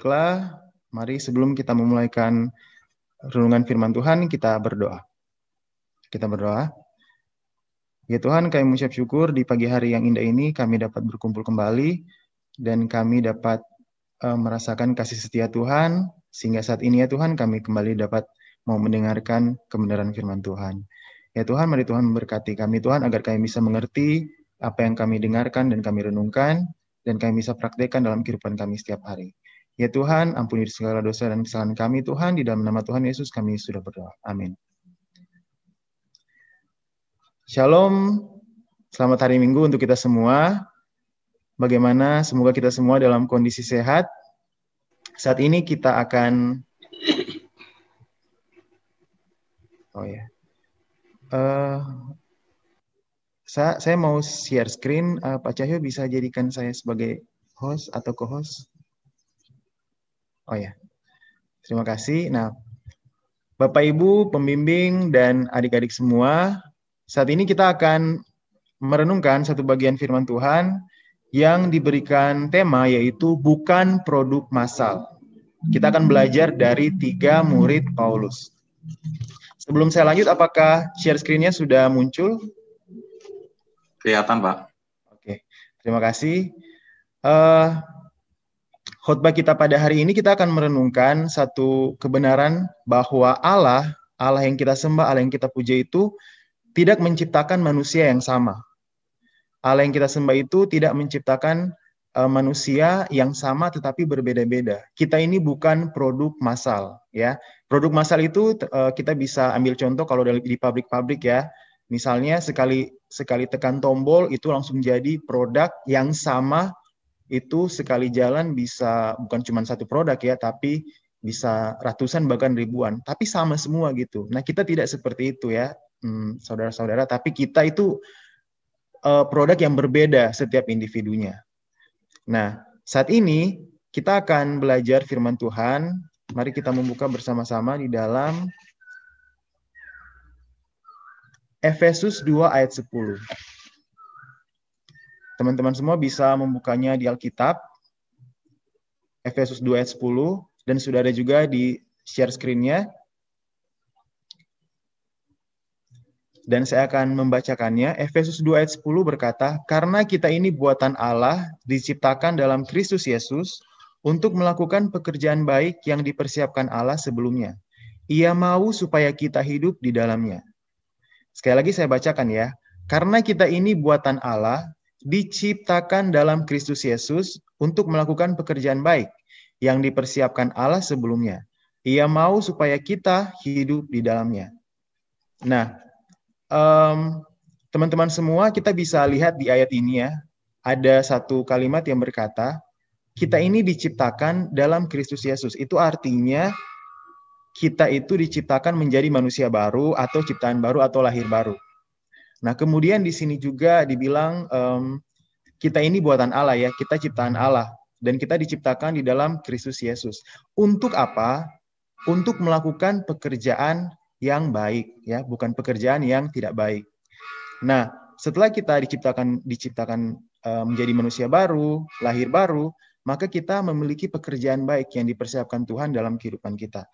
Baiklah, mari sebelum kita memulaikan renungan firman Tuhan, kita berdoa. Kita berdoa. Ya Tuhan, kami mengucap syukur di pagi hari yang indah ini kami dapat berkumpul kembali dan kami dapat merasakan kasih setia Tuhan, sehingga saat ini ya Tuhan kami kembali dapat mau mendengarkan kebenaran firman Tuhan. Ya Tuhan, mari Tuhan memberkati kami Tuhan agar kami bisa mengerti apa yang kami dengarkan dan kami renungkan dan kami bisa praktekkan dalam kehidupan kami setiap hari. Ya Tuhan, ampuni segala dosa dan kesalahan kami Tuhan, di dalam nama Tuhan Yesus kami sudah berdoa. Amin. Shalom, selamat hari Minggu untuk kita semua. Bagaimana? Semoga kita semua dalam kondisi sehat. Saat ini kita akan saya mau share screen. Pak Cahyo bisa jadikan saya sebagai host atau co-host? Oh ya, terima kasih. Nah, Bapak Ibu, pembimbing, dan adik-adik semua, saat ini kita akan merenungkan satu bagian firman Tuhan yang diberikan tema yaitu bukan produk massal. Kita akan belajar dari 3 murid Paulus. Sebelum saya lanjut, apakah share screen-nya sudah muncul? Kelihatan, Pak. Oke, terima kasih. Khotbah kita pada hari ini kita akan merenungkan satu kebenaran bahwa Allah yang kita sembah, Allah yang kita puja itu tidak menciptakan manusia yang sama. Allah yang kita sembah itu tidak menciptakan manusia yang sama tetapi berbeda-beda. Kita ini bukan produk massal, ya. Produk massal itu kita bisa ambil contoh kalau di pabrik-pabrik ya. Misalnya sekali tekan tombol itu langsung jadi produk yang sama. Itu sekali jalan bisa bukan cuma satu produk ya, tapi bisa ratusan bahkan ribuan, tapi sama semua gitu. Nah, kita tidak seperti itu ya, saudara-saudara, tapi kita itu produk yang berbeda setiap individunya. Nah, saat ini kita akan belajar firman Tuhan. Mari kita membuka bersama-sama di dalam Efesus 2 ayat 10. Teman-teman semua bisa membukanya di Alkitab, Efesus 2 ayat 10, dan sudah ada juga di share screen-nya. Dan saya akan membacakannya. Efesus 2 ayat 10 berkata, "Karena kita ini buatan Allah, diciptakan dalam Kristus Yesus, untuk melakukan pekerjaan baik yang dipersiapkan Allah sebelumnya. Ia mau supaya kita hidup di dalamnya." Sekali lagi saya bacakan ya. Karena kita ini buatan Allah, diciptakan dalam Kristus Yesus untuk melakukan pekerjaan baik yang dipersiapkan Allah sebelumnya. Ia mau supaya kita hidup di dalamnya. Nah, teman-teman semua, kita bisa lihat di ayat ini ya, ada satu kalimat yang berkata, kita ini diciptakan dalam Kristus Yesus. Itu artinya kita itu diciptakan menjadi manusia baru atau ciptaan baru atau lahir baru. Nah, kemudian di sini juga dibilang kita ini buatan Allah ya, kita ciptaan Allah dan kita diciptakan di dalam Kristus Yesus. Untuk apa? Untuk melakukan pekerjaan yang baik ya, bukan pekerjaan yang tidak baik. Nah, setelah kita diciptakan menjadi manusia baru, lahir baru, maka kita memiliki pekerjaan baik yang dipersiapkan Tuhan dalam kehidupan kita.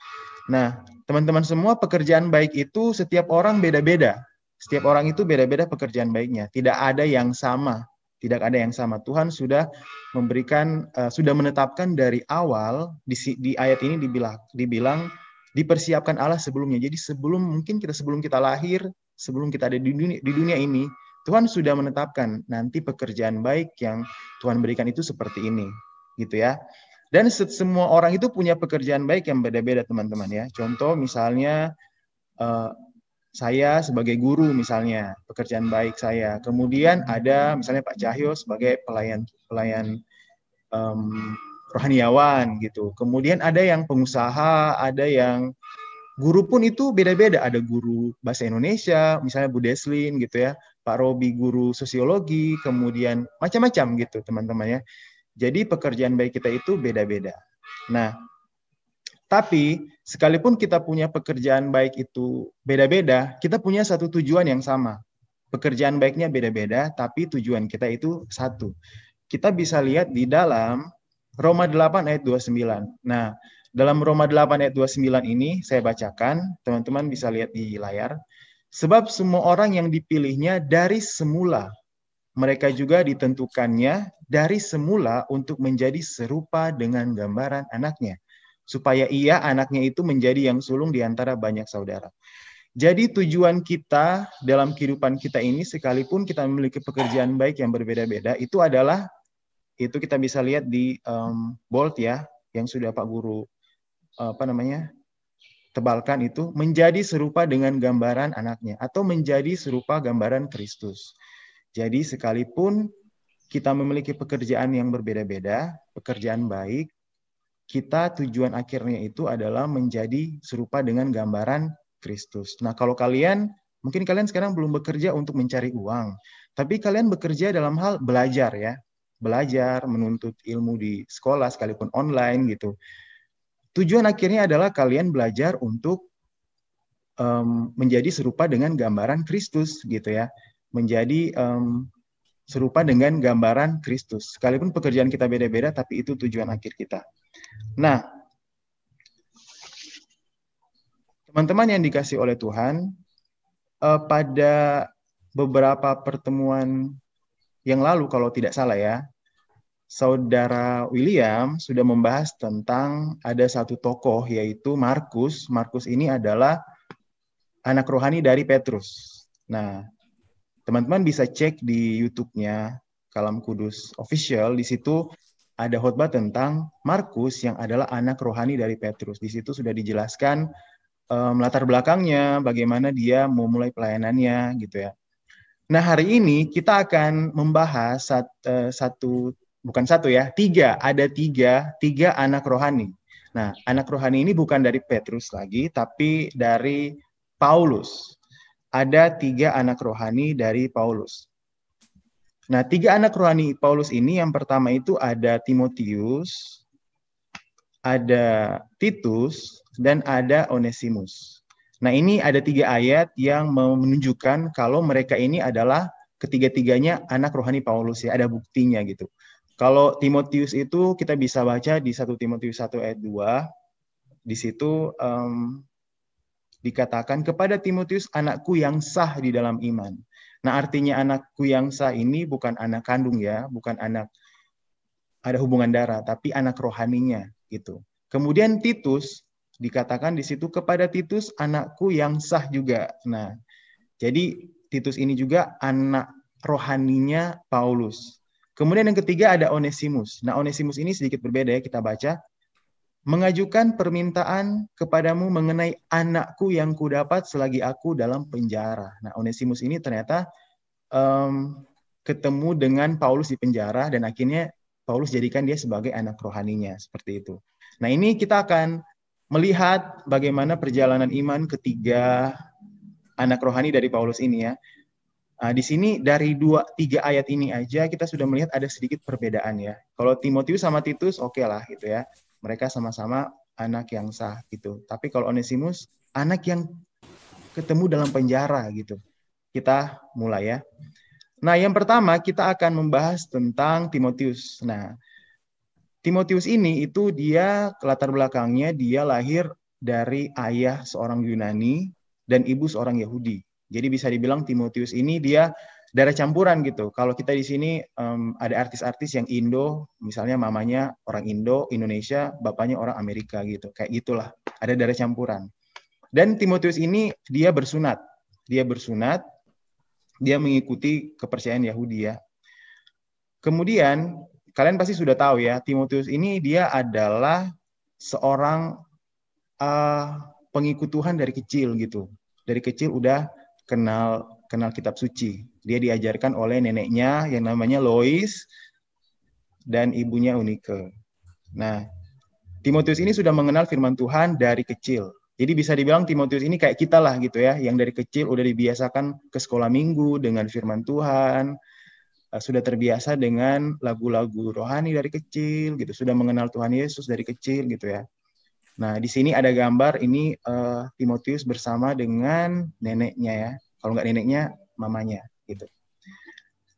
Nah, teman-teman semua, pekerjaan baik itu setiap orang beda-beda. Setiap orang itu beda-beda pekerjaan baiknya. Tidak ada yang sama. Tidak ada yang sama. Tuhan sudah memberikan, sudah menetapkan dari awal, di ayat ini dibilang dipersiapkan Allah sebelumnya. Jadi sebelum kita lahir, sebelum kita ada di dunia ini, Tuhan sudah menetapkan nanti pekerjaan baik yang Tuhan berikan itu seperti ini. Gitu ya. Dan semua orang itu punya pekerjaan baik yang beda-beda, teman-teman ya. Contoh misalnya, saya sebagai guru misalnya, pekerjaan baik saya. Kemudian ada misalnya Pak Cahyo sebagai pelayan rohaniawan gitu. Kemudian ada yang pengusaha, ada yang guru pun itu beda-beda. Ada guru bahasa Indonesia, misalnya Bu Deslin gitu ya. Pak Robi guru sosiologi, kemudian macam-macam gitu teman-teman ya. Jadi pekerjaan baik kita itu beda-beda. Nah, tapi sekalipun kita punya pekerjaan baik itu beda-beda, kita punya satu tujuan yang sama. Pekerjaan baiknya beda-beda, tapi tujuan kita itu satu. Kita bisa lihat di dalam Roma 8 ayat 29. Nah, dalam Roma 8 ayat 29 ini saya bacakan, teman-teman bisa lihat di layar. Sebab semua orang yang dipilihnya dari semula, mereka juga ditentukannya dari semula untuk menjadi serupa dengan gambaran anaknya, supaya ia, anaknya itu, menjadi yang sulung di antara banyak saudara. Jadi tujuan kita dalam kehidupan kita ini, sekalipun kita memiliki pekerjaan baik yang berbeda-beda, itu adalah, itu kita bisa lihat di bold ya, yang sudah Pak Guru tebalkan, itu menjadi serupa dengan gambaran anaknya, atau menjadi serupa gambaran Kristus. Jadi sekalipun kita memiliki pekerjaan yang berbeda-beda, pekerjaan baik, kita tujuan akhirnya itu adalah menjadi serupa dengan gambaran Kristus. Nah, kalau kalian, mungkin kalian sekarang belum bekerja untuk mencari uang, tapi kalian bekerja dalam hal belajar ya. Belajar, menuntut ilmu di sekolah, sekalipun online gitu. Tujuan akhirnya adalah kalian belajar untuk menjadi serupa dengan gambaran Kristus gitu ya. Menjadi serupa dengan gambaran Kristus. Sekalipun pekerjaan kita beda-beda, tapi itu tujuan akhir kita. Nah, teman-teman yang dikasih oleh Tuhan, pada beberapa pertemuan yang lalu, kalau tidak salah ya, Saudara William sudah membahas tentang ada satu tokoh, yaitu Markus. Markus ini adalah anak rohani dari Petrus. Nah, teman-teman bisa cek di YouTube-nya Kalam Kudus Official. Di situ ada khotbah tentang Markus yang adalah anak rohani dari Petrus. Di situ sudah dijelaskan latar belakangnya, bagaimana dia memulai pelayanannya gitu ya. Nah, hari ini kita akan membahas tiga anak rohani. Nah, anak rohani ini bukan dari Petrus lagi, tapi dari Paulus. Ada tiga anak rohani dari Paulus. Nah, tiga anak rohani Paulus ini, yang pertama itu ada Timotius, ada Titus, dan ada Onesimus. Nah, ini ada tiga ayat yang menunjukkan kalau mereka ini adalah ketiga-tiganya anak rohani Paulus ya, ada buktinya gitu. Kalau Timotius itu kita bisa baca di 1 Timotius 1 ayat 2, di situ dikatakan kepada Timotius, anakku yang sah di dalam iman. Nah, artinya anakku yang sah ini bukan anak kandung ya, bukan anak ada hubungan darah, tapi anak rohaninya gitu. Kemudian Titus, dikatakan di situ kepada Titus, anakku yang sah juga. Nah, jadi Titus ini juga anak rohaninya Paulus. Kemudian yang ketiga ada Onesimus. Nah, Onesimus ini sedikit berbeda ya, kita baca. Mengajukan permintaan kepadamu mengenai anakku yang kudapat selagi aku dalam penjara. Nah, Onesimus ini ternyata ketemu dengan Paulus di penjara, dan akhirnya Paulus jadikan dia sebagai anak rohaninya, seperti itu. Nah, ini kita akan melihat bagaimana perjalanan iman ketiga anak rohani dari Paulus ini ya. Nah, di sini dari 2-3 ayat ini aja kita sudah melihat ada sedikit perbedaan ya. Kalau Timotius sama Titus oke lah gitu ya. Mereka sama-sama anak yang sah gitu. Tapi kalau Onesimus, anak yang ketemu dalam penjara gitu. Kita mulai ya. Nah, yang pertama kita akan membahas tentang Timotius. Nah, Timotius ini itu dia latar belakangnya dia lahir dari ayah seorang Yunani dan ibu seorang Yahudi. Jadi bisa dibilang Timotius ini dia darah campuran gitu. Kalau kita di sini ada artis-artis yang Indo, misalnya mamanya orang Indo, Indonesia, bapaknya orang Amerika gitu. Kayak gitulah. Ada darah campuran. Dan Timotius ini dia bersunat. Dia mengikuti kepercayaan Yahudi ya. Kemudian kalian pasti sudah tahu ya, Timotius ini dia adalah seorang pengikut Tuhan dari kecil gitu. Dari kecil udah kenal kitab suci. Dia diajarkan oleh neneknya yang namanya Lois dan ibunya Eunike. Nah, Timotius ini sudah mengenal firman Tuhan dari kecil. Jadi bisa dibilang Timotius ini kayak kita lah gitu ya, yang dari kecil udah dibiasakan ke sekolah minggu dengan firman Tuhan, sudah terbiasa dengan lagu-lagu rohani dari kecil gitu, sudah mengenal Tuhan Yesus dari kecil gitu ya. Nah, di sini ada gambar ini Timotius bersama dengan neneknya ya. Kalau nggak neneknya, mamanya gitu.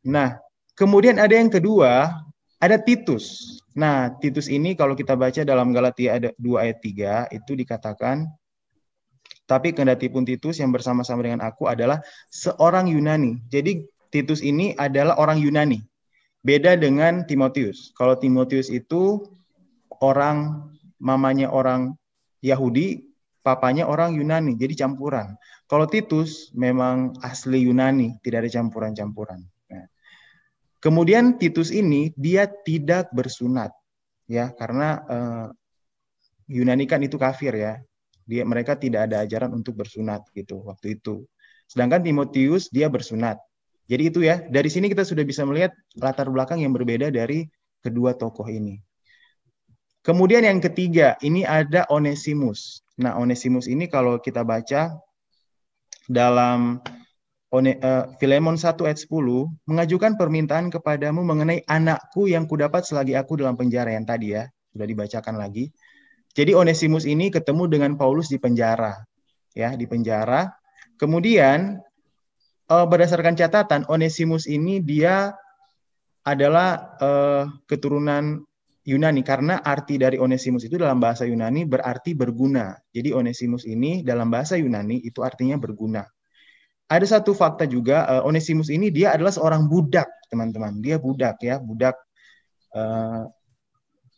Nah, kemudian ada yang kedua, Ada Titus. Nah, Titus ini kalau kita baca dalam Galatia ada 2 ayat 3, itu dikatakan, tapi kendati pun Titus yang bersama-sama dengan aku adalah seorang Yunani. Jadi Titus ini adalah orang Yunani. Beda dengan Timotius. Kalau Timotius itu orang, mamanya orang Yahudi, papanya orang Yunani, jadi campuran. Kalau Titus memang asli Yunani, tidak ada campuran-campuran. Nah, kemudian Titus ini dia tidak bersunat, ya, karena Yunani kan itu kafir ya. Mereka tidak ada ajaran untuk bersunat gitu waktu itu. Sedangkan Timotius dia bersunat. Jadi itu ya, dari sini kita sudah bisa melihat latar belakang yang berbeda dari kedua tokoh ini. Kemudian yang ketiga, ini ada Onesimus. Nah, Onesimus ini kalau kita baca dalam Filemon 1 ayat 10, mengajukan permintaan kepadamu mengenai anakku yang kudapat selagi aku dalam penjara, yang tadi ya, sudah dibacakan lagi. Jadi Onesimus ini ketemu dengan Paulus di penjara, ya, di penjara. Kemudian berdasarkan catatan, Onesimus ini dia adalah keturunan Yunani, karena arti dari Onesimus itu dalam bahasa Yunani berarti berguna. Jadi Onesimus ini dalam bahasa Yunani itu artinya berguna. Ada satu fakta juga, Onesimus ini dia adalah seorang budak, teman-teman. Dia budak ya, budak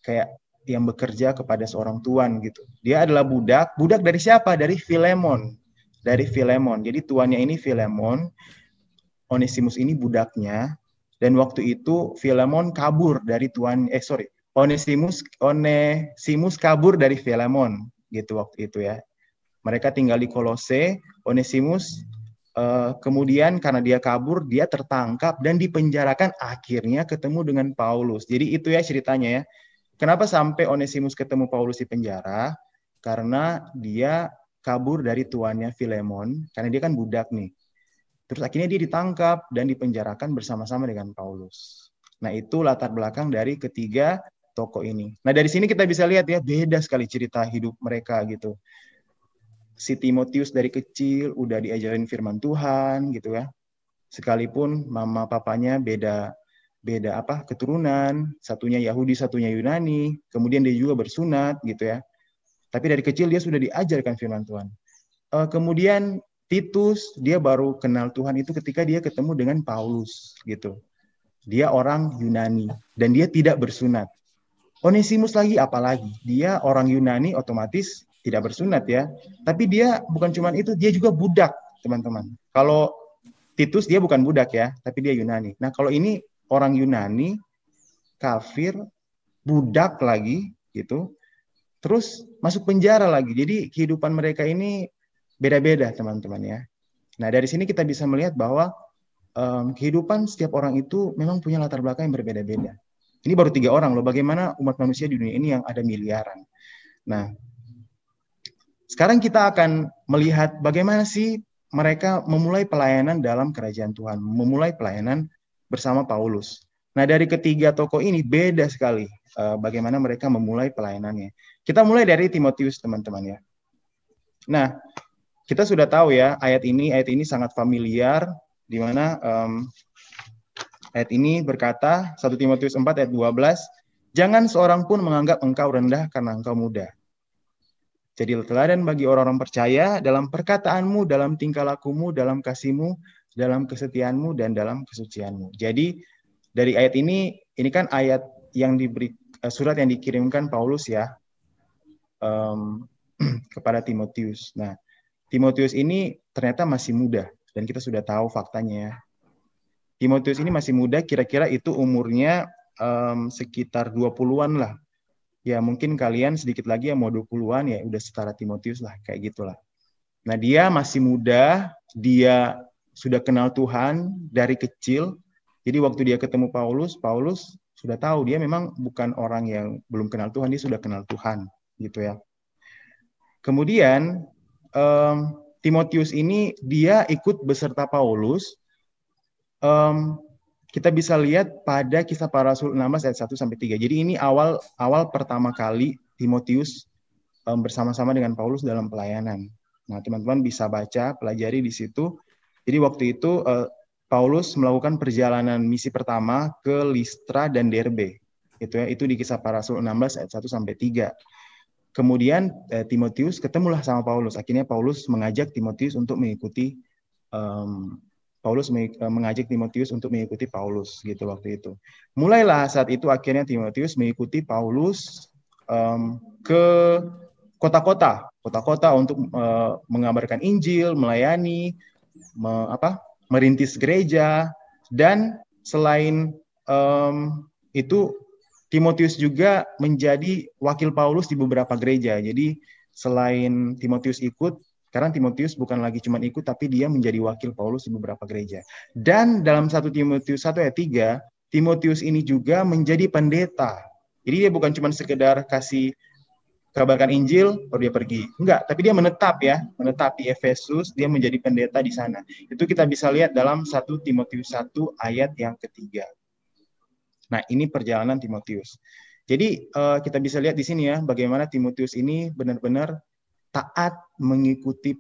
kayak yang bekerja kepada seorang tuan gitu. Dia adalah budak. Budak dari siapa? Dari Filemon. Dari Filemon. Jadi tuannya ini Filemon. Onesimus ini budaknya. Dan waktu itu Filemon kabur dari Onesimus kabur dari Filemon gitu waktu itu ya. Mereka tinggal di Kolose. Onesimus kemudian karena dia kabur, dia tertangkap dan dipenjarakan, akhirnya ketemu dengan Paulus. Jadi itu ya ceritanya ya. Kenapa sampai Onesimus ketemu Paulus di penjara? Karena dia kabur dari tuannya Filemon, karena dia kan budak nih. Terus akhirnya dia ditangkap dan dipenjarakan bersama-sama dengan Paulus. Nah, itu latar belakang dari ketiga tokoh ini. Nah, dari sini kita bisa lihat ya, beda sekali cerita hidup mereka gitu. Si Timotius dari kecil udah diajarin firman Tuhan gitu ya. Sekalipun mama papanya beda keturunan, satunya Yahudi, satunya Yunani, kemudian dia juga bersunat gitu ya. Tapi dari kecil dia sudah diajarkan firman Tuhan. Kemudian Titus dia baru kenal Tuhan itu ketika dia ketemu dengan Paulus gitu. Dia orang Yunani dan dia tidak bersunat. Onesimus lagi apalagi, dia orang Yunani otomatis tidak bersunat ya. Tapi dia bukan cuma itu, dia juga budak, teman-teman. Kalau Titus dia bukan budak ya, tapi dia Yunani. Nah, kalau ini orang Yunani, kafir, budak lagi, gitu. Terus masuk penjara lagi. Jadi kehidupan mereka ini beda-beda, teman-teman ya. Nah, dari sini kita bisa melihat bahwa kehidupan setiap orang itu memang punya latar belakang yang berbeda-beda. Ini baru 3 orang loh. Bagaimana umat manusia di dunia ini yang ada miliaran. Nah, sekarang kita akan melihat bagaimana sih mereka memulai pelayanan dalam kerajaan Tuhan, memulai pelayanan bersama Paulus. Nah, dari ketiga tokoh ini beda sekali bagaimana mereka memulai pelayanannya. Kita mulai dari Timotius, teman-teman ya. Nah, kita sudah tahu ya, ayat ini sangat familiar, di mana ayat ini berkata, 1 Timotius 4 ayat 12, jangan seorang pun menganggap engkau rendah karena engkau muda. Jadi teladan bagi orang-orang percaya dalam perkataanmu, dalam tingkah lakumu, dalam kasihmu, dalam kesetiaanmu, dan dalam kesucianmu. Jadi dari ayat ini kan ayat yang diberi surat yang dikirimkan Paulus ya kepada Timotius. Nah, Timotius ini ternyata masih muda dan kita sudah tahu faktanya ya. Timotius ini masih muda, kira-kira itu umurnya sekitar 20-an lah. Ya mungkin kalian sedikit lagi yang mau 20-an ya udah setara Timotius lah, kayak gitulah. Nah, dia masih muda, dia sudah kenal Tuhan dari kecil. Jadi waktu dia ketemu Paulus sudah tahu dia memang bukan orang yang belum kenal Tuhan, dia sudah kenal Tuhan gitu ya. Kemudian Timotius ini dia ikut beserta Paulus. Kita bisa lihat pada Kisah Para Rasul 16 ayat 1-3. Jadi ini awal pertama kali Timotius bersama-sama dengan Paulus dalam pelayanan. Nah, teman-teman bisa baca, pelajari di situ. Jadi waktu itu Paulus melakukan perjalanan misi pertama ke Listra dan Derbe. Itu di Kisah Para Rasul 16 ayat 1 sampai 3. Kemudian Timotius ketemulah sama Paulus. Akhirnya Paulus mengajak Timotius untuk mengikuti Paulus gitu waktu itu. Mulailah saat itu akhirnya Timotius mengikuti Paulus ke kota-kota untuk mengabarkan Injil, melayani, merintis gereja, dan selain itu Timotius juga menjadi wakil Paulus di beberapa gereja. Jadi selain Timotius ikut, sekarang Timotius bukan lagi cuma ikut, tapi dia menjadi wakil Paulus di beberapa gereja. Dan dalam 1 Timotius 1 ayat 3, Timotius ini juga menjadi pendeta. Jadi dia bukan cuma sekedar kasih kabarkan Injil, baru dia pergi. Enggak, tapi dia menetap di Efesus, dia menjadi pendeta di sana. Itu kita bisa lihat dalam 1 Timotius 1 ayat yang ketiga. Nah, ini perjalanan Timotius. Jadi kita bisa lihat di sini ya, bagaimana Timotius ini benar-benar taat mengikuti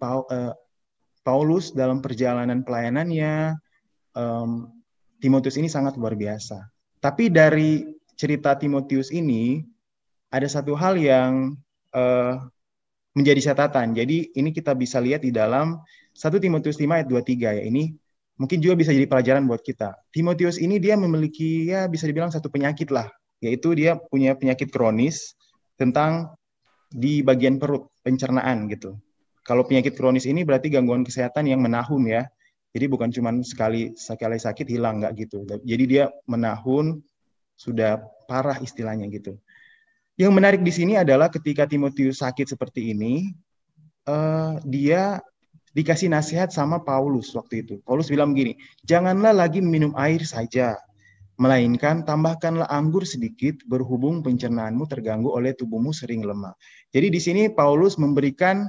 Paulus dalam perjalanan pelayanannya. Timotius ini sangat luar biasa. Tapi dari cerita Timotius ini, ada satu hal yang menjadi catatan. Jadi ini kita bisa lihat di dalam 1 Timotius 5 ayat 23 ya. Ini mungkin juga bisa jadi pelajaran buat kita. Timotius ini dia memiliki ya bisa dibilang satu penyakit lah, yaitu dia punya penyakit kronis tentang di bagian perut, pencernaan gitu. Kalau penyakit kronis ini berarti gangguan kesehatan yang menahun ya. Jadi bukan cuma sekali sakit hilang, nggak gitu. Jadi dia menahun, sudah parah istilahnya gitu. Yang menarik di sini adalah ketika Timotius sakit seperti ini, dia dikasih nasihat sama Paulus waktu itu. Paulus bilang begini, janganlah lagi minum air saja, melainkan tambahkanlah anggur sedikit berhubung pencernaanmu terganggu oleh tubuhmu sering lemah. Jadi di sini Paulus memberikan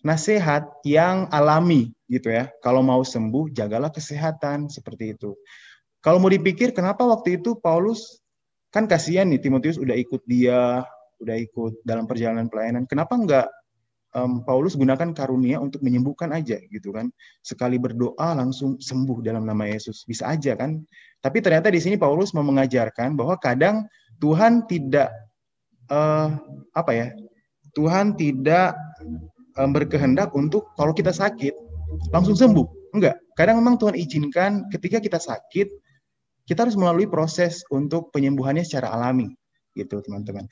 nasihat yang alami gitu ya. Kalau mau sembuh, jagalah kesehatan seperti itu. Kalau mau dipikir kenapa waktu itu Paulus, kan kasihan nih Timotius udah ikut dalam perjalanan pelayanan. Kenapa enggak Paulus gunakan karunia untuk menyembuhkan aja gitu kan. Sekali berdoa langsung sembuh dalam nama Yesus. Bisa aja kan. Tapi ternyata di sini Paulus mau mengajarkan bahwa kadang Tuhan tidak Tuhan tidak berkehendak untuk kalau kita sakit langsung sembuh. Enggak. Kadang memang Tuhan izinkan ketika kita sakit, kita harus melalui proses untuk penyembuhannya secara alami gitu teman-teman.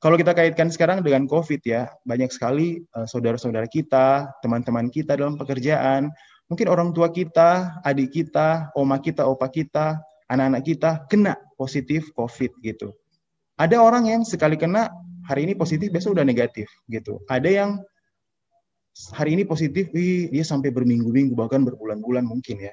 Kalau kita kaitkan sekarang dengan COVID ya, banyak sekali saudara-saudara kita, teman-teman kita dalam pekerjaan, mungkin orang tua kita, adik kita, oma kita, opa kita, anak-anak kita kena positif COVID gitu. Ada orang yang sekali kena, hari ini positif, besok udah negatif gitu. Ada yang hari ini positif, dia sampai berminggu-minggu, bahkan berbulan-bulan mungkin ya.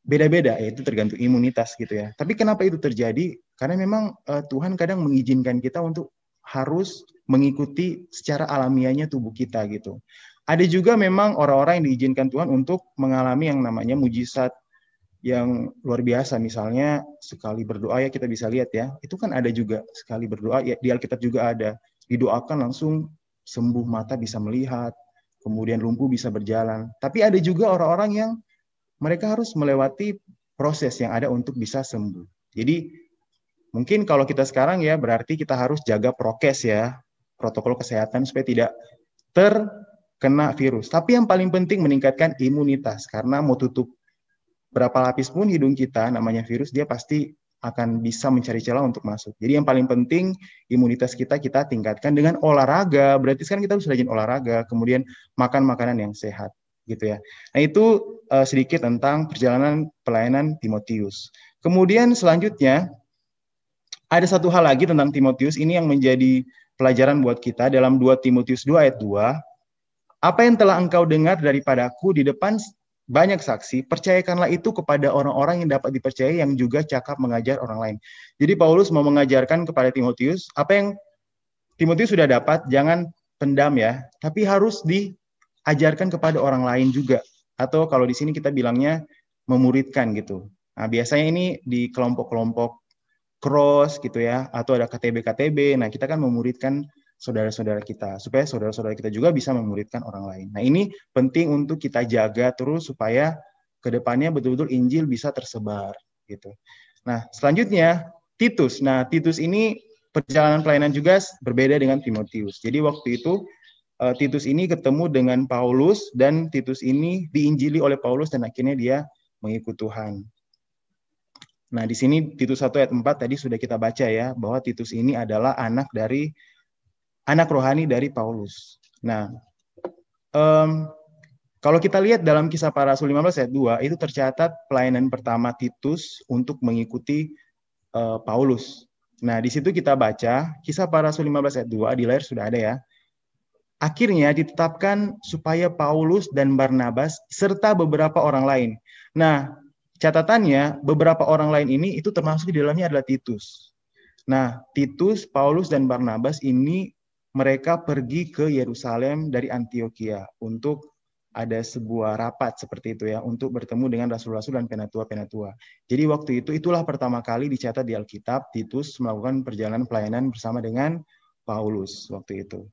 Beda-beda, ya itu tergantung imunitas gitu ya. Tapi kenapa itu terjadi? Karena memang Tuhan kadang mengizinkan kita untuk harus mengikuti secara alamiahnya tubuh kita gitu. Ada juga memang orang-orang yang diizinkan Tuhan untuk mengalami yang namanya mujizat yang luar biasa. Misalnya sekali berdoa ya kita bisa lihat ya. Itu kan ada juga sekali berdoa ya, di Alkitab juga ada. Didoakan langsung sembuh, mata bisa melihat, kemudian lumpuh bisa berjalan. Tapi ada juga orang-orang yang mereka harus melewati proses yang ada untuk bisa sembuh. Jadi mungkin kalau kita sekarang ya berarti kita harus jaga prokes ya, protokol kesehatan supaya tidak terkena virus. Tapi yang paling penting meningkatkan imunitas karena mau tutup berapa lapis pun hidung kita namanya virus dia pasti akan bisa mencari celah untuk masuk. Jadi yang paling penting imunitas kita tingkatkan dengan olahraga. Berarti sekarang kita harus rajin olahraga, kemudian makan makanan yang sehat gitu ya. Nah itu sedikit tentang perjalanan pelayanan Timotius. Kemudian selanjutnya ada satu hal lagi tentang Timotius ini yang menjadi pelajaran buat kita dalam 2 Timotius 2 ayat 2. Apa yang telah engkau dengar daripadaku di depan banyak saksi, percayakanlah itu kepada orang-orang yang dapat dipercaya yang juga cakap mengajar orang lain. Jadi Paulus mau mengajarkan kepada Timotius apa yang Timotius sudah dapat, jangan pendam ya, tapi harus ajarkan kepada orang lain juga. Atau kalau di sini kita bilangnya memuridkan gitu. Nah, biasanya ini di kelompok-kelompok cross gitu ya, atau ada KTB-KTB. Nah, kita kan memuridkan saudara-saudara kita, supaya saudara-saudara kita juga bisa memuridkan orang lain. Nah, ini penting untuk kita jaga terus supaya ke depannya betul-betul Injil bisa tersebar gitu. Nah, selanjutnya Titus. Nah, Titus ini perjalanan pelayanan juga berbeda dengan Timotius. Jadi waktu itu Titus ini ketemu dengan Paulus dan Titus ini diinjili oleh Paulus dan akhirnya dia mengikut Tuhan. Nah, di sini Titus 1 ayat 4 tadi sudah kita baca ya, bahwa Titus ini adalah anak rohani dari Paulus. Nah, kalau kita lihat dalam Kisah Para Rasul 15 ayat 2, itu tercatat pelayanan pertama Titus untuk mengikuti Paulus. Nah, di situ kita baca Kisah Para Rasul 15 ayat 2, di layar sudah ada ya. Akhirnya ditetapkan supaya Paulus dan Barnabas serta beberapa orang lain. Nah, catatannya beberapa orang lain ini itu termasuk di dalamnya adalah Titus. Nah, Titus, Paulus, dan Barnabas ini mereka pergi ke Yerusalem dari Antioquia untuk ada sebuah rapat seperti itu ya, untuk bertemu dengan rasul-rasul dan penatua-penatua. Jadi waktu itu, itulah pertama kali dicatat di Alkitab, Titus melakukan perjalanan pelayanan bersama dengan Paulus waktu itu.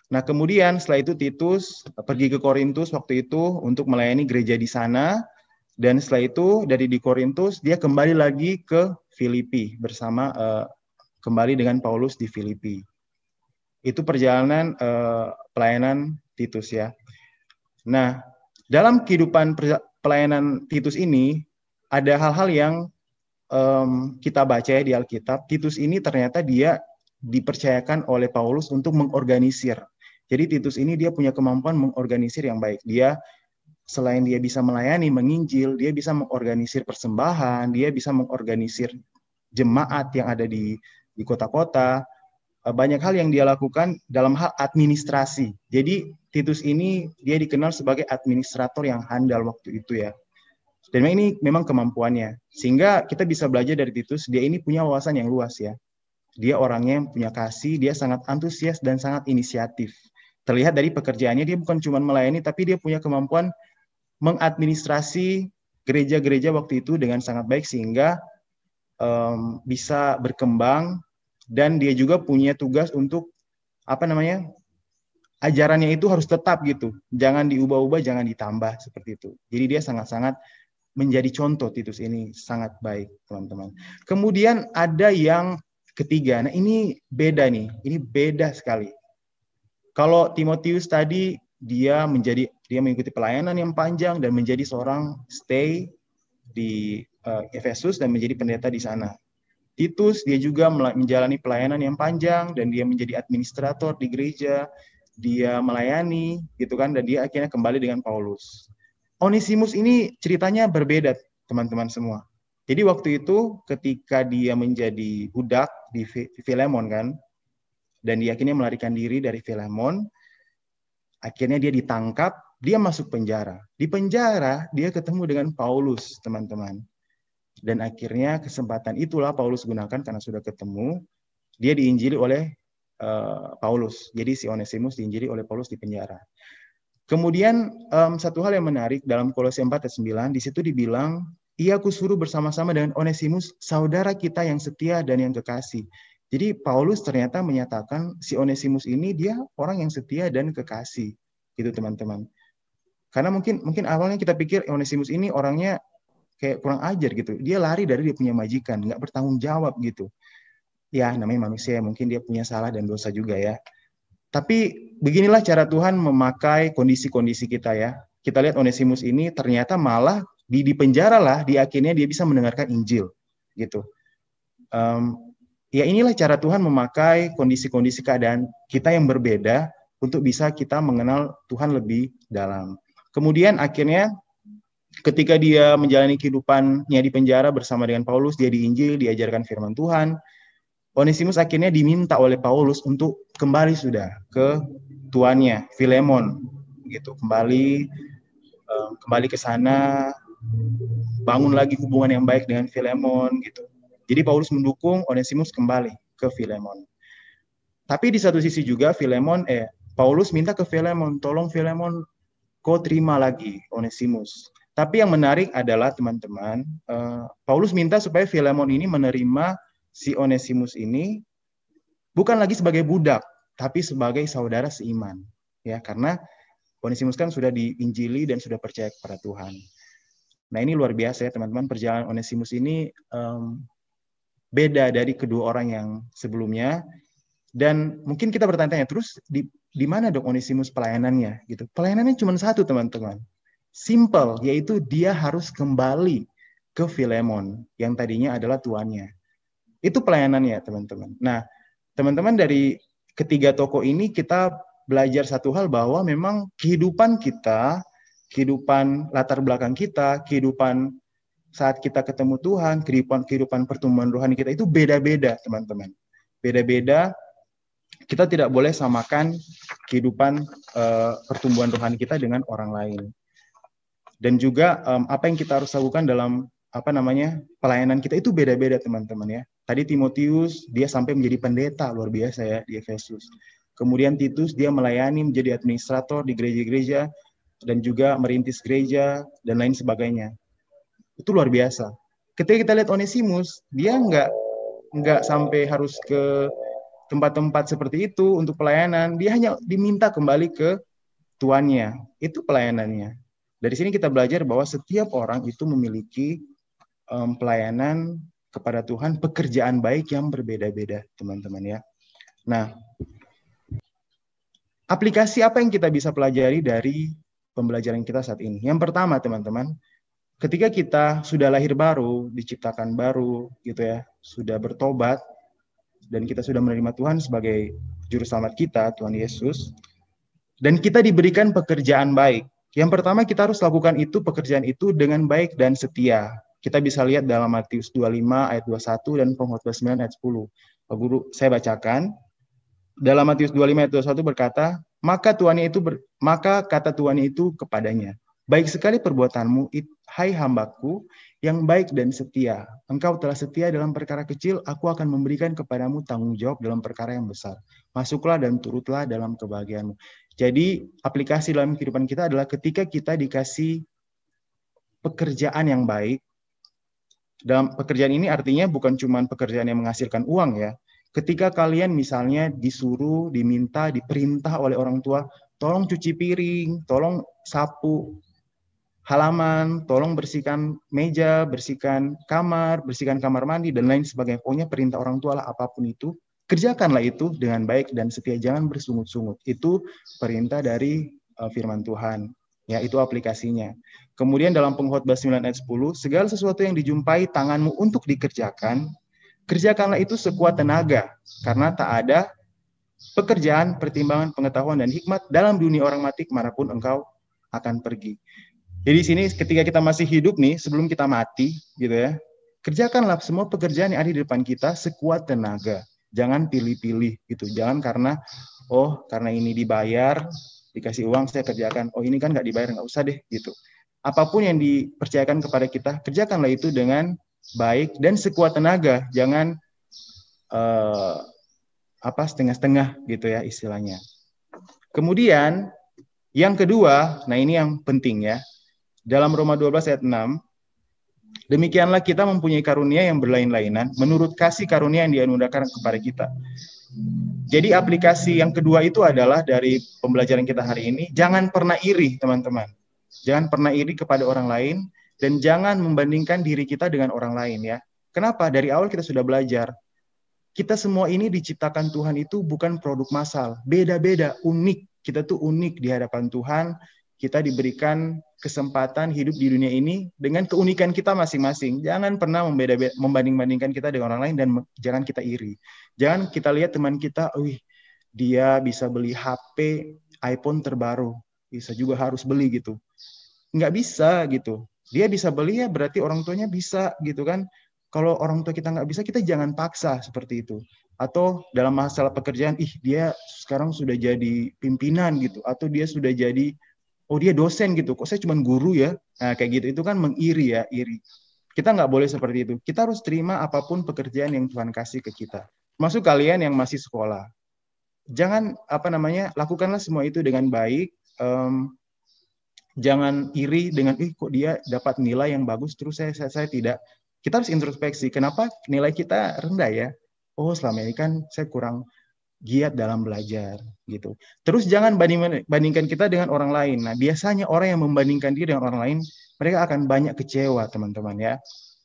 Nah, kemudian setelah itu Titus pergi ke Korintus waktu itu untuk melayani gereja di sana. Dan setelah itu dari di Korintus dia kembali lagi ke Filipi bersama kembali dengan Paulus di Filipi. Itu perjalanan pelayanan Titus ya. Nah, dalam kehidupan pelayanan Titus ini ada hal-hal yang kita baca ya di Alkitab. Titus ini ternyata dia dipercayakan oleh Paulus untuk mengorganisir. Jadi Titus ini dia punya kemampuan mengorganisir yang baik. Dia selain dia bisa melayani, menginjil, dia bisa mengorganisir persembahan, dia bisa mengorganisir jemaat yang ada di kota-kota. Banyak hal yang dia lakukan dalam hal administrasi. Jadi Titus ini dia dikenal sebagai administrator yang handal waktu itu ya. Dan ini memang kemampuannya. Sehingga kita bisa belajar dari Titus, dia ini punya wawasan yang luas ya. Dia orangnya yang punya kasih, dia sangat antusias dan sangat inisiatif. Terlihat dari pekerjaannya, dia bukan cuma melayani, tapi dia punya kemampuan mengadministrasi gereja-gereja waktu itu dengan sangat baik sehingga bisa berkembang, dan dia juga punya tugas untuk ajarannya itu harus tetap gitu, jangan diubah-ubah, jangan ditambah seperti itu. Jadi dia sangat-sangat menjadi contoh. Titus ini sangat baik teman-teman. Kemudian ada yang ketiga, nah ini beda nih, ini beda sekali. Kalau Timotius tadi dia mengikuti pelayanan yang panjang dan menjadi seorang stay di Efesus dan menjadi pendeta di sana. Titus dia juga menjalani pelayanan yang panjang dan dia menjadi administrator di gereja, dia melayani gitu kan, dan dia akhirnya kembali dengan Paulus. Onesimus ini ceritanya berbeda teman-teman semua. Jadi waktu itu ketika dia menjadi budak di Filemon kan, dan dia akhirnya melarikan diri dari Filemon, akhirnya dia ditangkap, dia masuk penjara. Di penjara dia ketemu dengan Paulus, teman-teman. Dan akhirnya kesempatan itulah Paulus gunakan karena sudah ketemu, dia diinjili oleh Paulus. Jadi si Onesimus diinjili oleh Paulus di penjara. Kemudian satu hal yang menarik dalam Kolose 4 ayat 9, di situ dibilang, ia kusuruh bersama-sama dengan Onesimus, saudara kita yang setia dan yang kekasih. Jadi Paulus ternyata menyatakan si Onesimus ini dia orang yang setia dan kekasih, gitu teman-teman. Karena mungkin awalnya kita pikir Onesimus ini orangnya kayak kurang ajar gitu. Dia lari dari dia punya majikan, nggak bertanggung jawab gitu. Ya namanya manusia, mungkin dia punya salah dan dosa juga ya. Tapi beginilah cara Tuhan memakai kondisi-kondisi kita ya. Kita lihat Onesimus ini ternyata malah di penjara lah, di akhirnya dia bisa mendengarkan Injil gitu. Ya inilah cara Tuhan memakai kondisi-kondisi keadaan kita yang berbeda untuk bisa kita mengenal Tuhan lebih dalam. Kemudian akhirnya ketika dia menjalani kehidupannya di penjara bersama dengan Paulus, dia diinjil, diajarkan firman Tuhan. Onesimus akhirnya diminta oleh Paulus untuk kembali sudah ke tuannya, Filemon, gitu. Kembali ke sana, bangun lagi hubungan yang baik dengan Filemon, gitu. Jadi Paulus mendukung Onesimus kembali ke Filemon. Tapi di satu sisi juga Paulus minta ke Filemon, tolong Filemon, kau terima lagi Onesimus. Tapi yang menarik adalah teman-teman, Paulus minta supaya Filemon ini menerima si Onesimus ini bukan lagi sebagai budak, tapi sebagai saudara seiman. Ya, karena Onesimus kan sudah diinjili dan sudah percaya kepada Tuhan. Nah ini luar biasa ya teman-teman, perjalanan Onesimus ini beda dari kedua orang yang sebelumnya. Dan mungkin kita bertanya-tanya, terus di mana dong Onesimus pelayanannya? Gitu. Pelayanannya cuma satu teman-teman, simple, yaitu dia harus kembali ke Filemon yang tadinya adalah tuannya. Itu pelayanannya teman-teman. Nah teman-teman dari ketiga tokoh ini kita belajar satu hal, bahwa memang kehidupan kita, kehidupan latar belakang kita, kehidupan saat kita ketemu Tuhan, kehidupan pertumbuhan rohani kita itu beda-beda teman-teman. Beda-beda. Kita tidak boleh samakan kehidupan pertumbuhan rohani kita dengan orang lain. Dan juga apa yang kita harus lakukan dalam pelayanan kita itu beda-beda teman-teman ya. Tadi Timotius dia sampai menjadi pendeta, luar biasa ya di Efesus. Kemudian Titus dia melayani menjadi administrator di gereja-gereja dan juga merintis gereja dan lain sebagainya. Itu luar biasa. Ketika kita lihat Onesimus, dia nggak sampai harus ke tempat-tempat seperti itu untuk pelayanan. Dia hanya diminta kembali ke tuannya. Itu pelayanannya. Dari sini kita belajar bahwa setiap orang itu memiliki pelayanan kepada Tuhan, pekerjaan baik yang berbeda-beda, teman-teman ya. Nah, aplikasi apa yang kita bisa pelajari dari pembelajaran kita saat ini? Yang pertama, teman-teman, ketika kita sudah lahir baru, diciptakan baru, gitu ya, sudah bertobat, dan kita sudah menerima Tuhan sebagai juru selamat kita, Tuhan Yesus, dan kita diberikan pekerjaan baik. Yang pertama kita harus lakukan itu, pekerjaan itu dengan baik dan setia. Kita bisa lihat dalam Matius 25 ayat 21 dan Pengkhotbah 9 ayat 10. Pak Guru, saya bacakan. Dalam Matius 25 ayat 21 berkata, maka kata tuannya itu kepadanya, baik sekali perbuatanmu, hai hambaku, yang baik dan setia. Engkau telah setia dalam perkara kecil, aku akan memberikan kepadamu tanggung jawab dalam perkara yang besar. Masuklah dan turutlah dalam kebahagiaanmu. Jadi aplikasi dalam kehidupan kita adalah ketika kita dikasih pekerjaan yang baik. Dalam pekerjaan ini artinya bukan cuma pekerjaan yang menghasilkan uang ya. Ketika kalian misalnya disuruh, diminta, diperintah oleh orang tua, tolong cuci piring, tolong sapu halaman, tolong bersihkan meja, bersihkan kamar mandi, dan lain sebagainya. Pokoknya perintah orang tua lah apapun itu, kerjakanlah itu dengan baik dan setia, jangan bersungut-sungut. Itu perintah dari firman Tuhan. Ya, itu aplikasinya. Kemudian dalam Pengkhotbah 9 ayat 10, segala sesuatu yang dijumpai tanganmu untuk dikerjakan, kerjakanlah itu sekuat tenaga, karena tak ada pekerjaan, pertimbangan, pengetahuan, dan hikmat dalam dunia orang mati kemanapun engkau akan pergi. Jadi sini ketika kita masih hidup nih, sebelum kita mati, gitu ya, kerjakanlah semua pekerjaan yang ada di depan kita sekuat tenaga. Jangan pilih-pilih gitu. Jangan karena ini dibayar, dikasih uang saya kerjakan. Oh ini kan nggak dibayar, nggak usah deh gitu. Apapun yang dipercayakan kepada kita, kerjakanlah itu dengan baik dan sekuat tenaga. Jangan setengah-setengah gitu ya istilahnya. Kemudian yang kedua, nah ini yang penting ya. Dalam Roma 12 ayat 6, demikianlah kita mempunyai karunia yang berlain-lainan menurut kasih karunia yang dianugerahkan kepada kita. Jadi aplikasi yang kedua itu adalah dari pembelajaran kita hari ini, jangan pernah iri teman-teman. Jangan pernah iri kepada orang lain dan jangan membandingkan diri kita dengan orang lain ya. Kenapa? Dari awal kita sudah belajar. Kita semua ini diciptakan Tuhan itu bukan produk massal, beda-beda, unik. Kita tuh unik di hadapan Tuhan. Kita diberikan kesempatan hidup di dunia ini dengan keunikan kita masing-masing. Jangan pernah membanding-bandingkan kita dengan orang lain dan jangan kita iri. Jangan kita lihat teman kita, dia bisa beli HP iPhone terbaru, bisa juga harus beli gitu. Nggak bisa gitu. Dia bisa beli ya berarti orang tuanya bisa gitu kan. Kalau orang tua kita nggak bisa, kita jangan paksa seperti itu. Atau dalam masalah pekerjaan, dia sekarang sudah jadi pimpinan gitu. Atau dia sudah jadi dia dosen gitu, kok saya cuma guru ya? Nah, kayak gitu, itu kan mengiri ya, iri. Kita nggak boleh seperti itu. Kita harus terima apapun pekerjaan yang Tuhan kasih ke kita. Termasuk kalian yang masih sekolah. Jangan, lakukanlah semua itu dengan baik. Jangan iri dengan, kok dia dapat nilai yang bagus, terus saya tidak. Kita harus introspeksi, kenapa nilai kita rendah ya? Selama ini kan saya kurang giat dalam belajar gitu. Terus jangan bandingkan kita dengan orang lain. Nah, biasanya orang yang membandingkan diri dengan orang lain mereka akan banyak kecewa, teman-teman ya.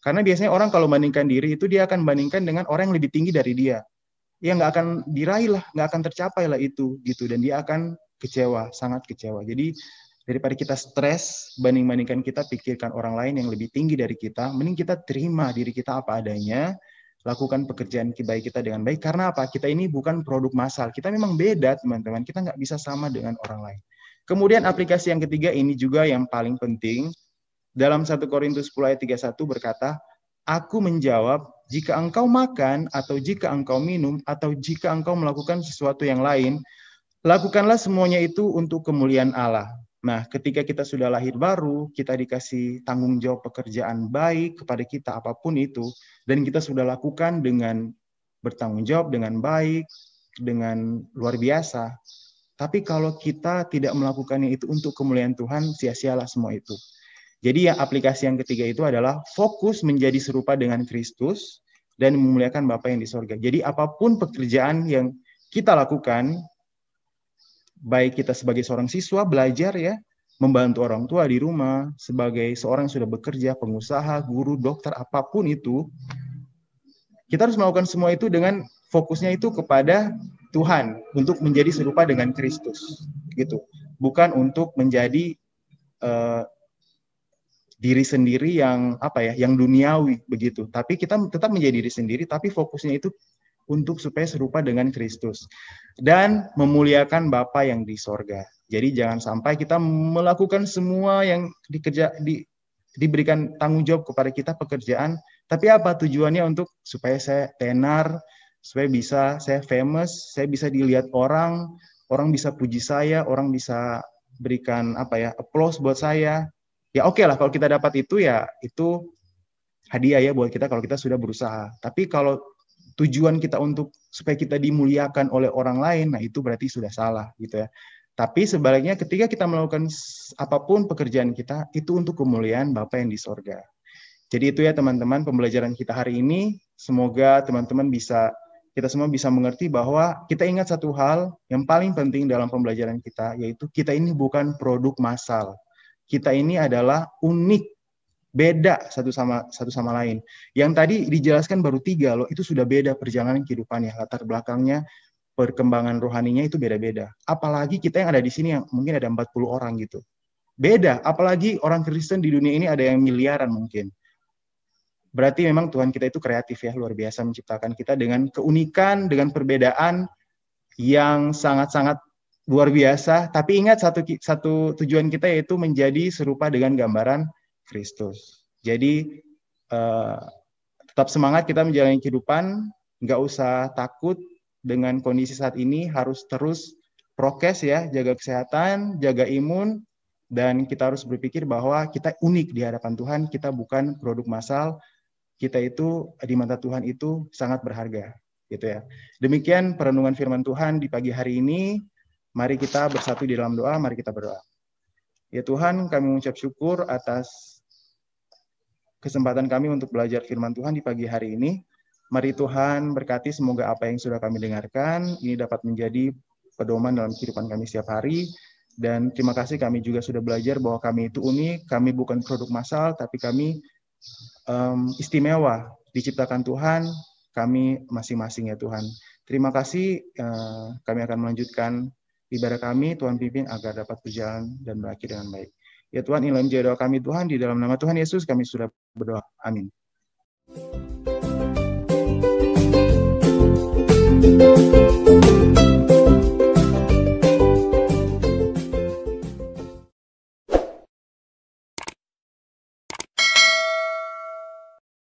Karena biasanya orang kalau bandingkan diri itu dia akan bandingkan dengan orang yang lebih tinggi dari dia. Ya nggak akan diraih lah, nggak akan tercapai lah itu gitu, dan dia akan kecewa, sangat kecewa. Jadi daripada kita stres banding-bandingkan kita pikirkan orang lain yang lebih tinggi dari kita, mending kita terima diri kita apa adanya, lakukan pekerjaan baik kita dengan baik. Karena apa? Kita ini bukan produk massal, kita memang beda, teman-teman. Kita nggak bisa sama dengan orang lain. Kemudian aplikasi yang ketiga ini juga yang paling penting. Dalam 1 Korintus 10 ayat 31 berkata, aku menjawab, jika engkau makan, atau jika engkau minum, atau jika engkau melakukan sesuatu yang lain, lakukanlah semuanya itu untuk kemuliaan Allah. Nah, ketika kita sudah lahir baru, kita dikasih tanggung jawab pekerjaan baik kepada kita, apapun itu, dan kita sudah lakukan dengan bertanggung jawab, dengan baik, dengan luar biasa. Tapi kalau kita tidak melakukannya itu untuk kemuliaan Tuhan, sia-sialah semua itu. Jadi yang aplikasi yang ketiga itu adalah fokus menjadi serupa dengan Kristus dan memuliakan Bapa yang di sorga. Jadi apapun pekerjaan yang kita lakukan, baik kita sebagai seorang siswa belajar ya, membantu orang tua di rumah, sebagai seorang yang sudah bekerja, pengusaha, guru, dokter, apapun itu, kita harus melakukan semua itu dengan fokusnya itu kepada Tuhan untuk menjadi serupa dengan Kristus, gitu. Bukan untuk menjadi diri sendiri yang yang duniawi begitu. Tapi kita tetap menjadi diri sendiri, tapi fokusnya itu untuk supaya serupa dengan Kristus dan memuliakan Bapa yang di sorga. Jadi jangan sampai kita melakukan semua yang diberikan tanggung jawab kepada kita pekerjaan, tapi apa tujuannya? Untuk supaya saya tenar, supaya saya famous, saya bisa dilihat orang bisa puji saya, orang bisa berikan applause buat saya. Ya oke lah kalau kita dapat itu, ya itu hadiah ya buat kita kalau kita sudah berusaha. Tapi kalau tujuan kita untuk supaya kita dimuliakan oleh orang lain, nah itu berarti sudah salah gitu ya. Tapi sebaliknya ketika kita melakukan apapun pekerjaan kita, itu untuk kemuliaan Bapa yang di sorga. Jadi itu ya teman-teman pembelajaran kita hari ini. Semoga teman-teman kita semua bisa mengerti bahwa kita ingat satu hal yang paling penting dalam pembelajaran kita, yaitu kita ini bukan produk massal. Kita ini adalah unik, beda satu sama lain. Yang tadi dijelaskan baru 3 loh, itu sudah beda perjalanan kehidupannya, latar belakangnya, perkembangan rohaninya itu beda-beda. Apalagi kita yang ada di sini yang mungkin ada 40 orang gitu. Beda, apalagi orang Kristen di dunia ini ada yang miliaran mungkin. Berarti memang Tuhan kita itu kreatif ya, luar biasa menciptakan kita dengan keunikan, dengan perbedaan yang sangat-sangat luar biasa. Tapi ingat satu tujuan kita, yaitu menjadi serupa dengan gambaran Kristus. Jadi tetap semangat kita menjalani kehidupan, nggak usah takut dengan kondisi saat ini, harus terus prokes ya, jaga kesehatan, jaga imun, dan kita harus berpikir bahwa kita unik di hadapan Tuhan, kita bukan produk massal, kita itu di mata Tuhan itu sangat berharga, gitu ya. Demikian perenungan firman Tuhan di pagi hari ini. Mari kita bersatu di dalam doa, mari kita berdoa. Ya Tuhan, kami mengucap syukur atas kesempatan kami untuk belajar firman Tuhan di pagi hari ini. Mari Tuhan berkati semoga apa yang sudah kami dengarkan ini dapat menjadi pedoman dalam kehidupan kami setiap hari. Dan terima kasih kami juga sudah belajar bahwa kami itu unik, kami bukan produk massal, tapi kami istimewa, diciptakan Tuhan, kami masing-masing ya Tuhan. Terima kasih, kami akan melanjutkan ibadah kami, Tuhan pimpin agar dapat berjalan dan berakhir dengan baik. Ya Tuhan, inilah menjadi doa kami Tuhan, di dalam nama Tuhan Yesus kami sudah berdoa. Amin.